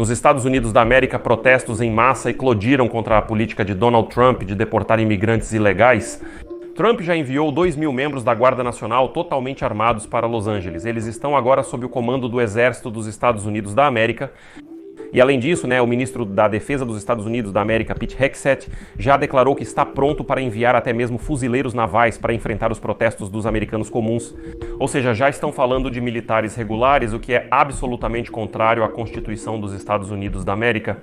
Nos Estados Unidos da América, protestos em massa eclodiram contra a política de Donald Trump de deportar imigrantes ilegais. Trump já enviou 2.000 membros da Guarda Nacional totalmente armados para Los Angeles. Eles estão agora sob o comando do Exército dos Estados Unidos da América. E além disso, o ministro da Defesa dos Estados Unidos da América, Pete Hegseth, já declarou que está pronto para enviar até mesmo fuzileiros navais para enfrentar os protestos dos americanos comuns. Ou seja, já estão falando de militares regulares, o que é absolutamente contrário à Constituição dos Estados Unidos da América.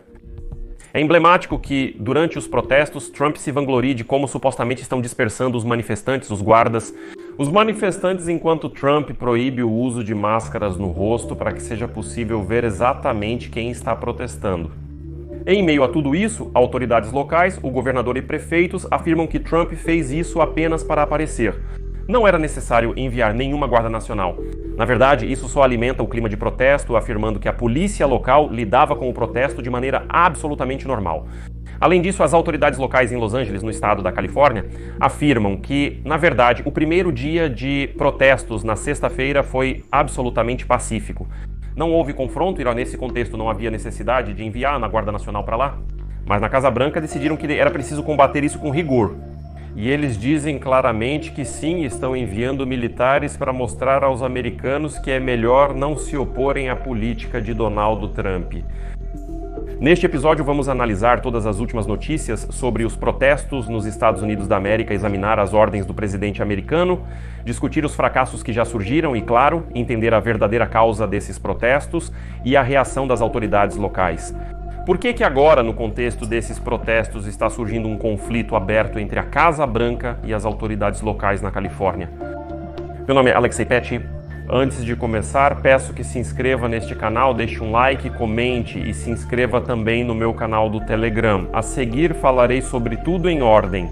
É emblemático que, durante os protestos, Trump se vanglorie de como supostamente estão dispersando os manifestantes, os guardas. Os manifestantes, enquanto Trump proíbe o uso de máscaras no rosto para que seja possível ver exatamente quem está protestando. Em meio a tudo isso, autoridades locais, o governador e prefeitos afirmam que Trump fez isso apenas para aparecer. Não era necessário enviar nenhuma Guarda Nacional. Na verdade, isso só alimenta o clima de protesto, afirmando que a polícia local lidava com o protesto de maneira absolutamente normal. Além disso, as autoridades locais em Los Angeles, no estado da Califórnia, afirmam que, na verdade, o primeiro dia de protestos na sexta-feira foi absolutamente pacífico. Não houve confronto e nesse contexto não havia necessidade de enviar a Guarda Nacional para lá. Mas na Casa Branca decidiram que era preciso combater isso com rigor. E eles dizem claramente que sim, estão enviando militares para mostrar aos americanos que é melhor não se oporem à política de Donald Trump. Neste episódio vamos analisar todas as últimas notícias sobre os protestos nos Estados Unidos da América, examinar as ordens do presidente americano, discutir os fracassos que já surgiram e, claro, entender a verdadeira causa desses protestos e a reação das autoridades locais. Por que agora, no contexto desses protestos, está surgindo um conflito aberto entre a Casa Branca e as autoridades locais na Califórnia? Meu nome é Alexei Petty. Antes de começar, peço que se inscreva neste canal, deixe um like, comente e se inscreva também no meu canal do Telegram. A seguir falarei sobre tudo em ordem.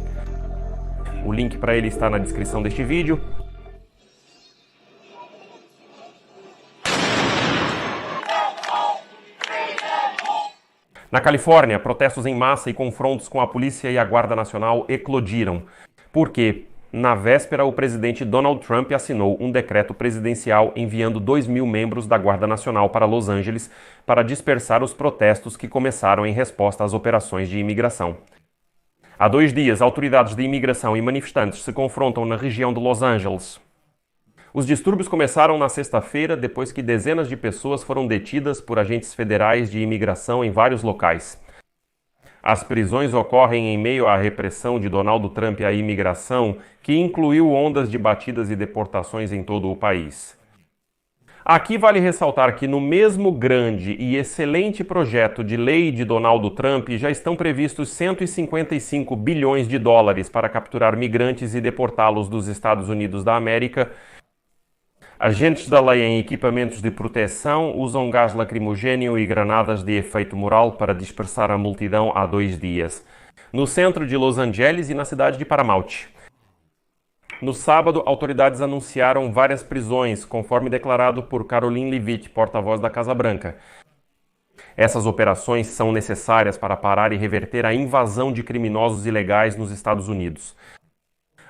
O link para ele está na descrição deste vídeo. Na Califórnia, protestos em massa e confrontos com a polícia e a Guarda Nacional eclodiram. Por quê? Na véspera, o presidente Donald Trump assinou um decreto presidencial enviando 2.000 membros da Guarda Nacional para Los Angeles para dispersar os protestos que começaram em resposta às operações de imigração. Há 2 dias, autoridades de imigração e manifestantes se confrontam na região de Los Angeles. Os distúrbios começaram na sexta-feira, depois que dezenas de pessoas foram detidas por agentes federais de imigração em vários locais. As prisões ocorrem em meio à repressão de Donald Trump à imigração, que incluiu ondas de batidas e deportações em todo o país. Aqui vale ressaltar que no mesmo grande e excelente projeto de lei de Donald Trump já estão previstos 155 bilhões de dólares para capturar migrantes e deportá-los dos Estados Unidos da América. Agentes da lei em equipamentos de proteção usam gás lacrimogéneo e granadas de efeito moral para dispersar a multidão há 2 dias, no centro de Los Angeles e na cidade de Paramount. No sábado, autoridades anunciaram várias prisões, conforme declarado por Karoline Leavitt, porta-voz da Casa Branca. Essas operações são necessárias para parar e reverter a invasão de criminosos ilegais nos Estados Unidos.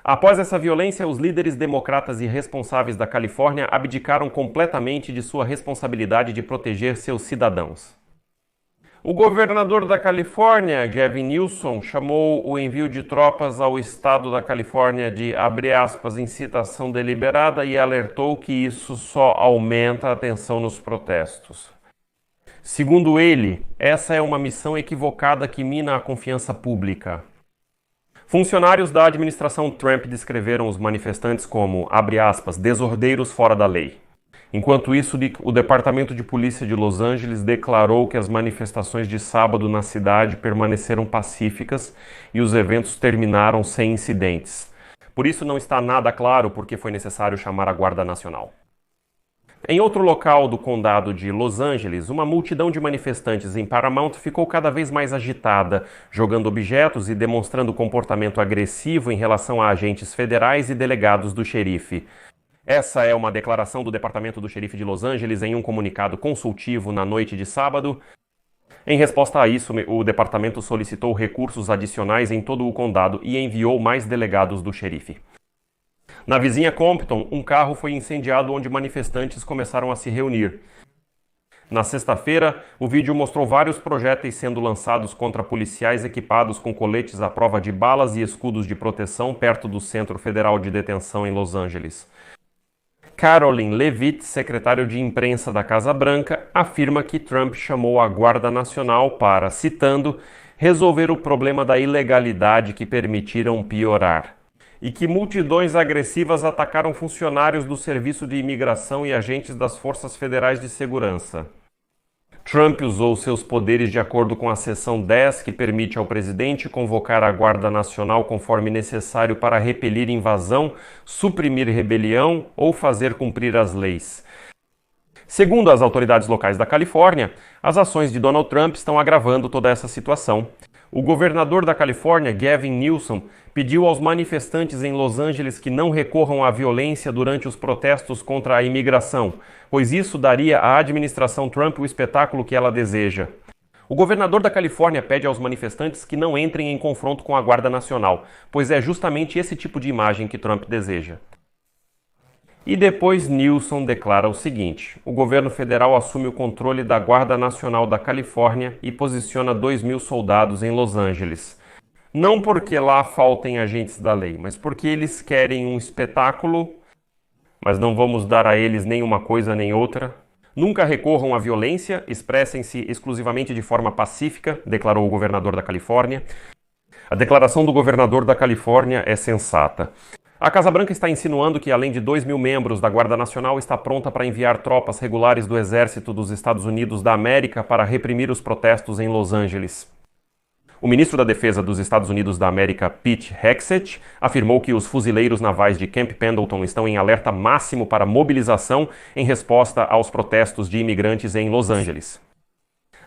Após essa violência, os líderes democratas e responsáveis da Califórnia abdicaram completamente de sua responsabilidade de proteger seus cidadãos. O governador da Califórnia, Gavin Newsom, chamou o envio de tropas ao estado da Califórnia de, abre aspas, incitação deliberada e alertou que isso só aumenta a tensão nos protestos. Segundo ele, essa é uma missão equivocada que mina a confiança pública. Funcionários da administração Trump descreveram os manifestantes como, abre aspas, desordeiros fora da lei. Enquanto isso, o Departamento de Polícia de Los Angeles declarou que as manifestações de sábado na cidade permaneceram pacíficas e os eventos terminaram sem incidentes. Por isso não está nada claro por que foi necessário chamar a Guarda Nacional. Em outro local do condado de Los Angeles, uma multidão de manifestantes em Paramount ficou cada vez mais agitada, jogando objetos e demonstrando comportamento agressivo em relação a agentes federais e delegados do xerife. Essa é uma declaração do Departamento do Xerife de Los Angeles em um comunicado consultivo na noite de sábado. Em resposta a isso, o departamento solicitou recursos adicionais em todo o condado e enviou mais delegados do xerife. Na vizinha Compton, um carro foi incendiado onde manifestantes começaram a se reunir. Na sexta-feira, o vídeo mostrou vários projéteis sendo lançados contra policiais equipados com coletes à prova de balas e escudos de proteção perto do Centro Federal de Detenção em Los Angeles. Karoline Leavitt, secretário de imprensa da Casa Branca, afirma que Trump chamou a Guarda Nacional para, citando, resolver o problema da ilegalidade que permitiram piorar, e que multidões agressivas atacaram funcionários do Serviço de Imigração e agentes das Forças Federais de Segurança. Trump usou seus poderes de acordo com a seção 10, que permite ao presidente convocar a Guarda Nacional conforme necessário para repelir invasão, suprimir rebelião ou fazer cumprir as leis. Segundo as autoridades locais da Califórnia, as ações de Donald Trump estão agravando toda essa situação. O governador da Califórnia, Gavin Newsom, pediu aos manifestantes em Los Angeles que não recorram à violência durante os protestos contra a imigração, pois isso daria à administração Trump o espetáculo que ela deseja. O governador da Califórnia pede aos manifestantes que não entrem em confronto com a Guarda Nacional, pois é justamente esse tipo de imagem que Trump deseja. E depois Newsom declara o seguinte: o governo federal assume o controle da Guarda Nacional da Califórnia e posiciona 2.000 soldados em Los Angeles. Não porque lá faltem agentes da lei, mas porque eles querem um espetáculo, mas não vamos dar a eles nem uma coisa nem outra. Nunca recorram à violência, expressem-se exclusivamente de forma pacífica, declarou o governador da Califórnia. A declaração do governador da Califórnia é sensata. A Casa Branca está insinuando que, além de 2.000 membros da Guarda Nacional, está pronta para enviar tropas regulares do Exército dos Estados Unidos da América para reprimir os protestos em Los Angeles. O ministro da Defesa dos Estados Unidos da América, Pete Hegseth, afirmou que os fuzileiros navais de Camp Pendleton estão em alerta máximo para mobilização em resposta aos protestos de imigrantes em Los Angeles.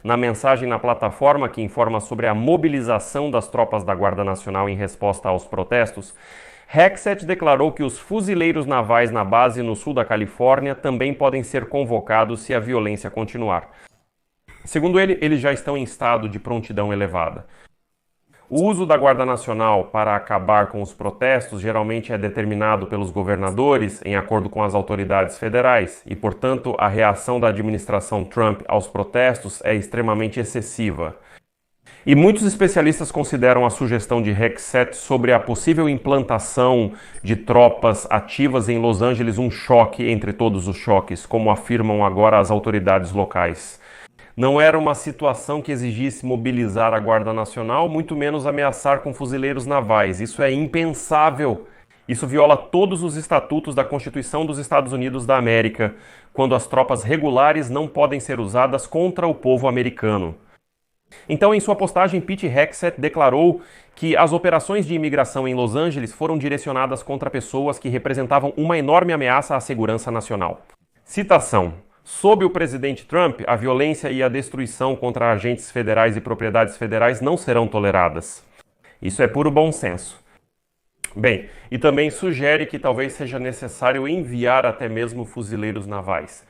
Na mensagem na plataforma que informa sobre a mobilização das tropas da Guarda Nacional em resposta aos protestos, Hegseth declarou que os fuzileiros navais na base no sul da Califórnia também podem ser convocados se a violência continuar. Segundo ele, eles já estão em estado de prontidão elevada. O uso da Guarda Nacional para acabar com os protestos geralmente é determinado pelos governadores em acordo com as autoridades federais e, portanto, a reação da administração Trump aos protestos é extremamente excessiva. E muitos especialistas consideram a sugestão de Hegseth sobre a possível implantação de tropas ativas em Los Angeles um choque entre todos os choques, como afirmam agora as autoridades locais. Não era uma situação que exigisse mobilizar a Guarda Nacional, muito menos ameaçar com fuzileiros navais. Isso é impensável. Isso viola todos os estatutos da Constituição dos Estados Unidos da América, quando as tropas regulares não podem ser usadas contra o povo americano. Então, em sua postagem, Pete Hegseth declarou que as operações de imigração em Los Angeles foram direcionadas contra pessoas que representavam uma enorme ameaça à segurança nacional. Citação: sob o presidente Trump, a violência e a destruição contra agentes federais e propriedades federais não serão toleradas. Isso é puro bom senso. Bem, e também sugere que talvez seja necessário enviar até mesmo fuzileiros navais.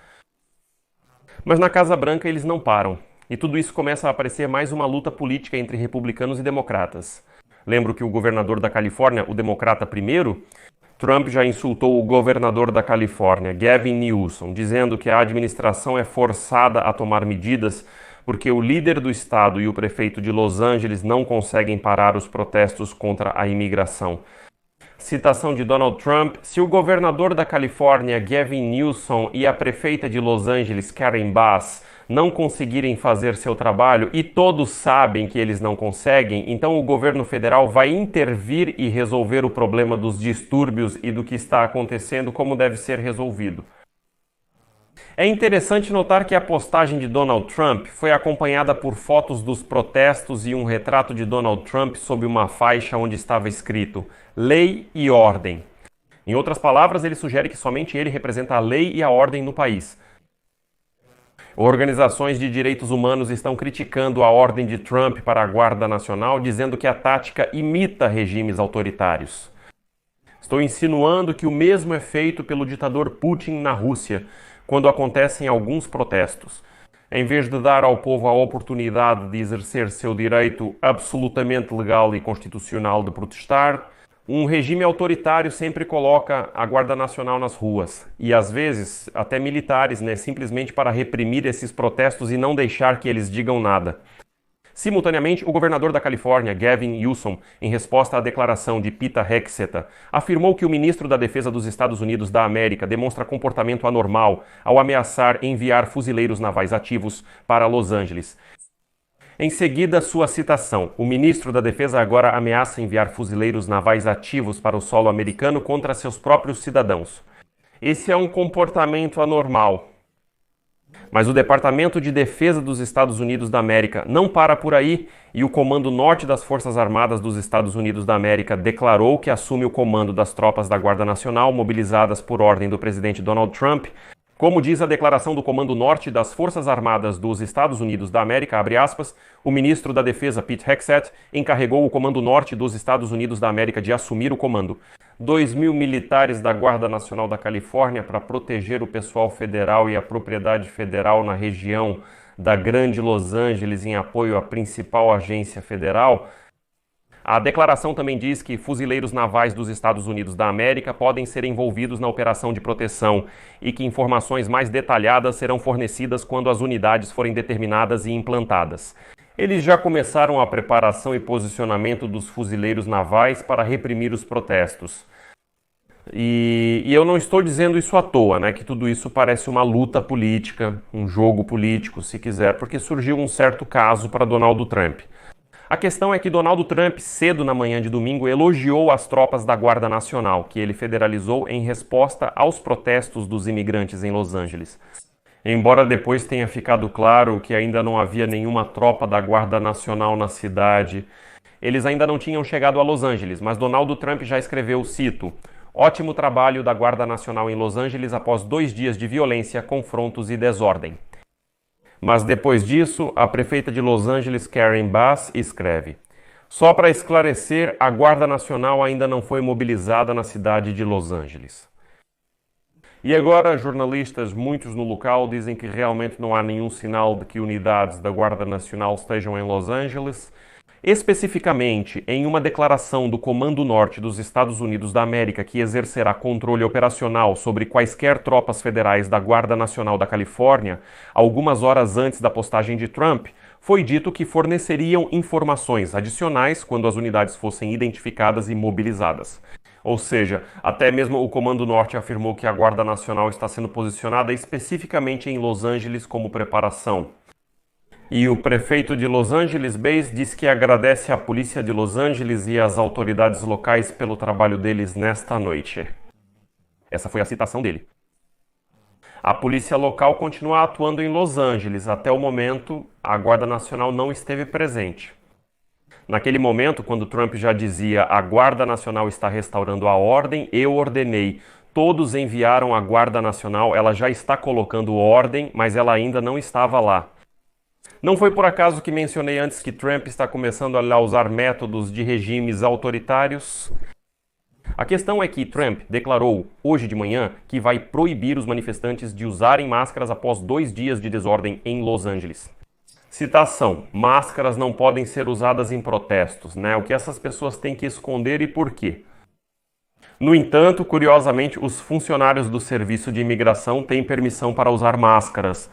Mas na Casa Branca eles não param. E tudo isso começa a parecer mais uma luta política entre republicanos e democratas. Lembro que o governador da Califórnia, o democrata primeiro, Trump já insultou o governador da Califórnia, Gavin Newsom, dizendo que a administração é forçada a tomar medidas porque o líder do estado e o prefeito de Los Angeles não conseguem parar os protestos contra a imigração. Citação de Donald Trump: se o governador da Califórnia, Gavin Newsom, e a prefeita de Los Angeles, Karen Bass, não conseguirem fazer seu trabalho, e todos sabem que eles não conseguem, então o governo federal vai intervir e resolver o problema dos distúrbios e do que está acontecendo como deve ser resolvido. É interessante notar que a postagem de Donald Trump foi acompanhada por fotos dos protestos e um retrato de Donald Trump sob uma faixa onde estava escrito "Lei e Ordem". Em outras palavras, ele sugere que somente ele representa a lei e a ordem no país. Organizações de direitos humanos estão criticando a ordem de Trump para a Guarda Nacional, dizendo que a tática imita regimes autoritários. Estou insinuando que o mesmo é feito pelo ditador Putin na Rússia, quando acontecem alguns protestos. Em vez de dar ao povo a oportunidade de exercer seu direito absolutamente legal e constitucional de protestar, Um regime autoritário sempre coloca a Guarda Nacional nas ruas e, às vezes, até militares, né, simplesmente para reprimir esses protestos e não deixar que eles digam nada. Simultaneamente, o governador da Califórnia, Gavin Newsom, em resposta à declaração de Pete Hegseth, afirmou que o ministro da Defesa dos Estados Unidos da América demonstra comportamento anormal ao ameaçar enviar fuzileiros navais ativos para Los Angeles. Em seguida, sua citação: o ministro da Defesa agora ameaça enviar fuzileiros navais ativos para o solo americano contra seus próprios cidadãos. Esse é um comportamento anormal. Mas o Departamento de Defesa dos Estados Unidos da América não para por aí e o Comando Norte das Forças Armadas dos Estados Unidos da América declarou que assume o comando das tropas da Guarda Nacional mobilizadas por ordem do presidente Donald Trump. Como diz a declaração do Comando Norte das Forças Armadas dos Estados Unidos da América, abre aspas, o ministro da Defesa, Pete Hegseth, encarregou o Comando Norte dos Estados Unidos da América de assumir o comando. 2.000 militares da Guarda Nacional da Califórnia para proteger o pessoal federal e a propriedade federal na região da Grande Los Angeles em apoio à principal agência federal. A declaração também diz que fuzileiros navais dos Estados Unidos da América podem ser envolvidos na operação de proteção e que informações mais detalhadas serão fornecidas quando as unidades forem determinadas e implantadas. Eles já começaram a preparação e posicionamento dos fuzileiros navais para reprimir os protestos. E eu não estou dizendo isso à toa, né? Que tudo isso parece uma luta política, um jogo político, se quiser, porque surgiu um certo caso para Donald Trump. A questão é que Donald Trump, cedo na manhã de domingo, elogiou as tropas da Guarda Nacional, que ele federalizou em resposta aos protestos dos imigrantes em Los Angeles. Embora depois tenha ficado claro que ainda não havia nenhuma tropa da Guarda Nacional na cidade, eles ainda não tinham chegado a Los Angeles, mas Donald Trump já escreveu, cito, ótimo trabalho da Guarda Nacional em Los Angeles após 2 dias de violência, confrontos e desordem. Mas depois disso, a prefeita de Los Angeles, Karen Bass, escreve: só para esclarecer, a Guarda Nacional ainda não foi mobilizada na cidade de Los Angeles. E agora, jornalistas, muitos no local, dizem que realmente não há nenhum sinal de que unidades da Guarda Nacional estejam em Los Angeles. Especificamente, em uma declaração do Comando Norte dos Estados Unidos da América que exercerá controle operacional sobre quaisquer tropas federais da Guarda Nacional da Califórnia, algumas horas antes da postagem de Trump, foi dito que forneceriam informações adicionais quando as unidades fossem identificadas e mobilizadas. Ou seja, até mesmo o Comando Norte afirmou que a Guarda Nacional está sendo posicionada especificamente em Los Angeles como preparação. E o prefeito de Los Angeles Bays diz que agradece à polícia de Los Angeles e às autoridades locais pelo trabalho deles nesta noite. Essa foi a citação dele. A polícia local continua atuando em Los Angeles. Até o momento, a Guarda Nacional não esteve presente. Naquele momento, quando Trump já dizia a Guarda Nacional está restaurando a ordem, eu ordenei. Todos enviaram a Guarda Nacional, ela já está colocando ordem, mas ela ainda não estava lá. Não foi por acaso que mencionei antes que Trump está começando a usar métodos de regimes autoritários? A questão é que Trump declarou hoje de manhã que vai proibir os manifestantes de usarem máscaras após 2 dias de desordem em Los Angeles. Citação: máscaras não podem ser usadas em protestos, né? O que essas pessoas têm que esconder e por quê? No entanto, curiosamente, os funcionários do Serviço de Imigração têm permissão para usar máscaras.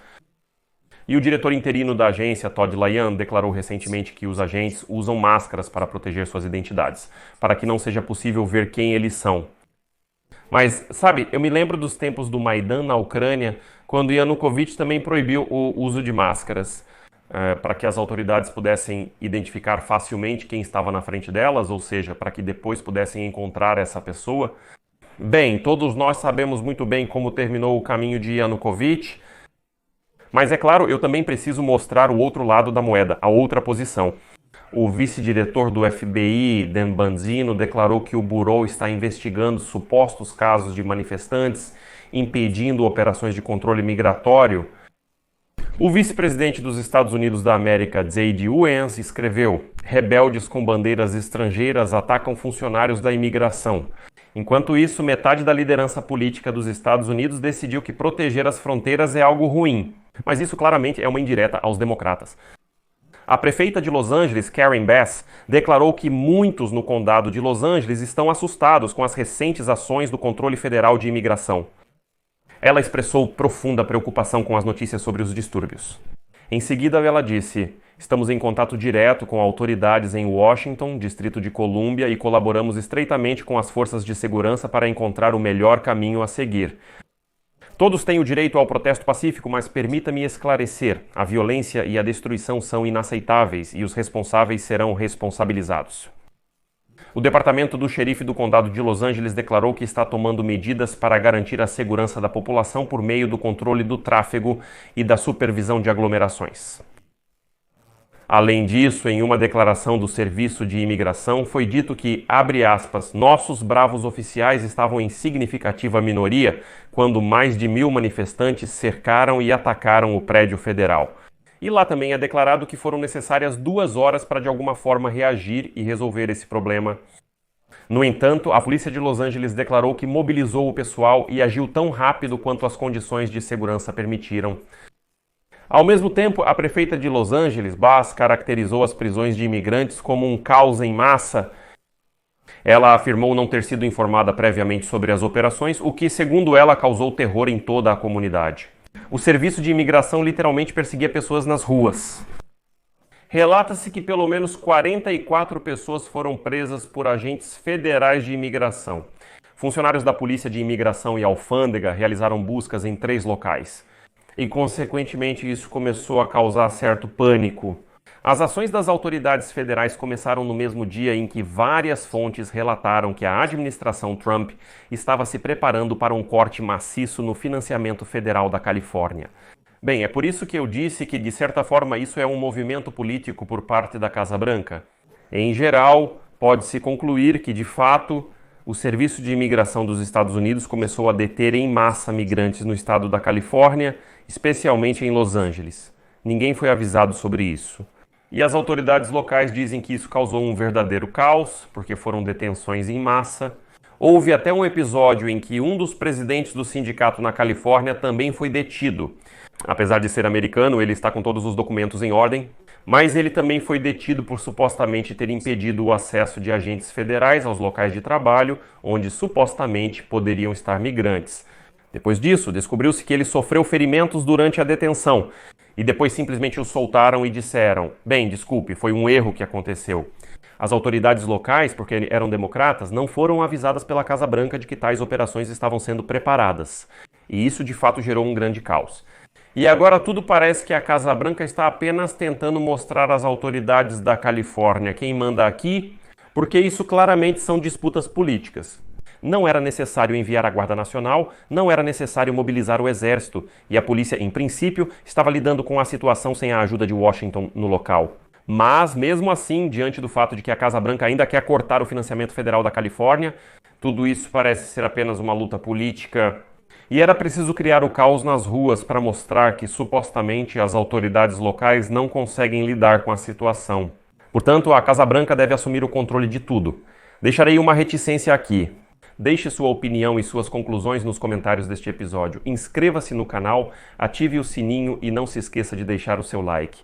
E o diretor interino da agência, Todd Lyon, declarou recentemente que os agentes usam máscaras para proteger suas identidades, para que não seja possível ver quem eles são. Mas, sabe, eu me lembro dos tempos do Maidan na Ucrânia, quando Yanukovych também proibiu o uso de máscaras, para que as autoridades pudessem identificar facilmente quem estava na frente delas, ou seja, para que depois pudessem encontrar essa pessoa. Bem, todos nós sabemos muito bem como terminou o caminho de Yanukovych, mas é claro, eu também preciso mostrar o outro lado da moeda, a outra posição. O vice-diretor do FBI, Dan Bongino, declarou que o Bureau está investigando supostos casos de manifestantes impedindo operações de controle migratório. O vice-presidente dos Estados Unidos da América, J.D. Vance, escreveu: rebeldes com bandeiras estrangeiras atacam funcionários da imigração. Enquanto isso, metade da liderança política dos Estados Unidos decidiu que proteger as fronteiras é algo ruim. Mas isso claramente é uma indireta aos democratas. A prefeita de Los Angeles, Karen Bass, declarou que muitos no condado de Los Angeles estão assustados com as recentes ações do controle federal de imigração. Ela expressou profunda preocupação com as notícias sobre os distúrbios. Em seguida, ela disse: "Estamos em contato direto com autoridades em Washington, Distrito de Colômbia, e colaboramos estreitamente com as forças de segurança para encontrar o melhor caminho a seguir. Todos têm o direito ao protesto pacífico, mas permita-me esclarecer: a violência e a destruição são inaceitáveis e os responsáveis serão responsabilizados." O departamento do xerife do condado de Los Angeles declarou que está tomando medidas para garantir a segurança da população por meio do controle do tráfego e da supervisão de aglomerações. Além disso, em uma declaração do Serviço de Imigração, foi dito que, abre aspas, "nossos bravos oficiais estavam em significativa minoria quando mais de 1.000 manifestantes cercaram e atacaram o prédio federal." E lá também é declarado que foram necessárias 2 horas para de alguma forma reagir e resolver esse problema. No entanto, a polícia de Los Angeles declarou que mobilizou o pessoal e agiu tão rápido quanto as condições de segurança permitiram. Ao mesmo tempo, a prefeita de Los Angeles, Bass, caracterizou as prisões de imigrantes como um caos em massa. Ela afirmou não ter sido informada previamente sobre as operações, o que, segundo ela, causou terror em toda a comunidade. O serviço de imigração literalmente perseguia pessoas nas ruas. Relata-se que pelo menos 44 pessoas foram presas por agentes federais de imigração. Funcionários da Polícia de Imigração e Alfândega realizaram buscas em 3 locais. E, consequentemente, isso começou a causar certo pânico. As ações das autoridades federais começaram no mesmo dia em que várias fontes relataram que a administração Trump estava se preparando para um corte maciço no financiamento federal da Califórnia. Bem, é por isso que eu disse que, de certa forma, isso é um movimento político por parte da Casa Branca. Em geral, pode-se concluir que, de fato, o Serviço de Imigração dos Estados Unidos começou a deter em massa migrantes no estado da Califórnia, especialmente em Los Angeles. Ninguém foi avisado sobre isso. E as autoridades locais dizem que isso causou um verdadeiro caos, porque foram detenções em massa. Houve até um episódio em que um dos presidentes do sindicato na Califórnia também foi detido. Apesar de ser americano, ele está com todos os documentos em ordem, mas ele também foi detido por supostamente ter impedido o acesso de agentes federais aos locais de trabalho, onde supostamente poderiam estar migrantes. Depois disso, descobriu-se que ele sofreu ferimentos durante a detenção, e depois simplesmente o soltaram e disseram: "Bem, desculpe, foi um erro que aconteceu." As autoridades locais, porque eram democratas, não foram avisadas pela Casa Branca de que tais operações estavam sendo preparadas. E isso de fato gerou um grande caos. E agora tudo parece que a Casa Branca está apenas tentando mostrar às autoridades da Califórnia quem manda aqui, porque isso claramente são disputas políticas. Não era necessário enviar a Guarda Nacional, não era necessário mobilizar o Exército, e a polícia, em princípio, estava lidando com a situação sem a ajuda de Washington no local. Mas, mesmo assim, diante do fato de que a Casa Branca ainda quer cortar o financiamento federal da Califórnia, tudo isso parece ser apenas uma luta política. E era preciso criar o caos nas ruas para mostrar que, supostamente, as autoridades locais não conseguem lidar com a situação. Portanto, a Casa Branca deve assumir o controle de tudo. Deixarei uma reticência aqui. Deixe sua opinião e suas conclusões nos comentários deste episódio. Inscreva-se no canal, ative o sininho e não se esqueça de deixar o seu like.